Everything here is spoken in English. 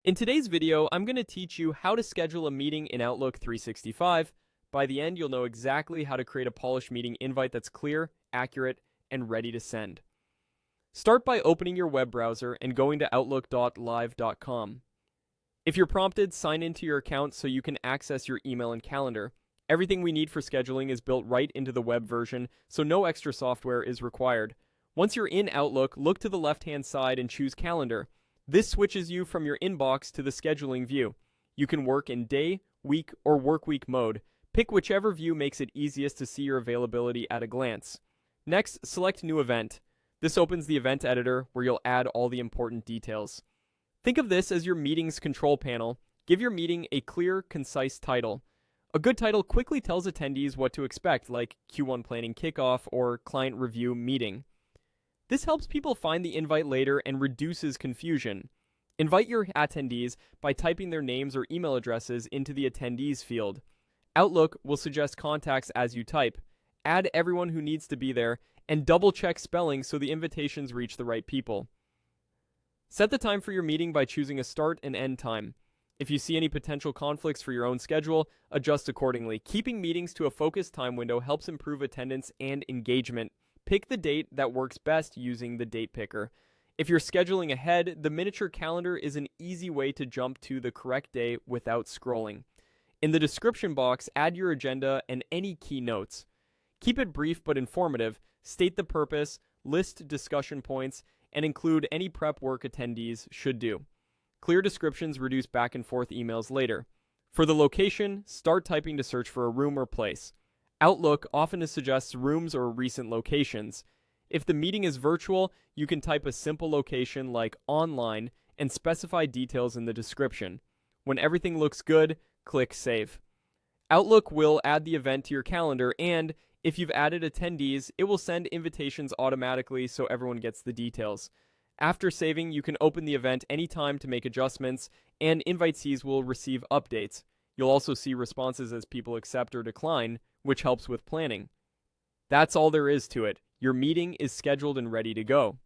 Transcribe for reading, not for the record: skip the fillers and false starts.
In today's video, I'm going to teach you how to schedule a meeting in Outlook 365. By the end, you'll know exactly how to create a polished meeting invite that's clear, accurate, and ready to send. Start by opening your web browser and going to outlook.live.com. If you're prompted, sign into your account so you can access your email and calendar. Everything we need for scheduling is built right into the web version, so no extra software is required. Once you're in Outlook, look to the left-hand side and choose Calendar. This switches you from your inbox to the scheduling view. You can work in day, week, or work week mode. Pick whichever view makes it easiest to see your availability at a glance. Next, select New Event. This opens the event editor where you'll add all the important details. Think of this as your meeting's control panel. Give your meeting a clear, concise title. A good title quickly tells attendees what to expect, like Q1 Planning Kickoff or Client Review Meeting. This helps people find the invite later and reduces confusion. Invite your attendees by typing their names or email addresses into the attendees field. Outlook will suggest contacts as you type. Add everyone who needs to be there, and double-check spelling so the invitations reach the right people. Set the time for your meeting by choosing a start and end time. If you see any potential conflicts for your own schedule, adjust accordingly. Keeping meetings to a focused time window helps improve attendance and engagement. Pick the date that works best using the date picker. If you're scheduling ahead, the miniature calendar is an easy way to jump to the correct day without scrolling. In the description box, add your agenda and any key notes. Keep it brief but informative, state the purpose, list discussion points, and include any prep work attendees should do. Clear descriptions reduce back and forth emails later. For the location, start typing to search for a room or place. Outlook often suggests rooms or recent locations. If the meeting is virtual, you can type a simple location like online and specify details in the description. When everything looks good, click Save. Outlook will add the event to your calendar, and if you've added attendees, it will send invitations automatically so everyone gets the details. After saving, you can open the event anytime to make adjustments, and invitees will receive updates. You'll also see responses as people accept or decline, which helps with planning. That's all there is to it. Your meeting is scheduled and ready to go.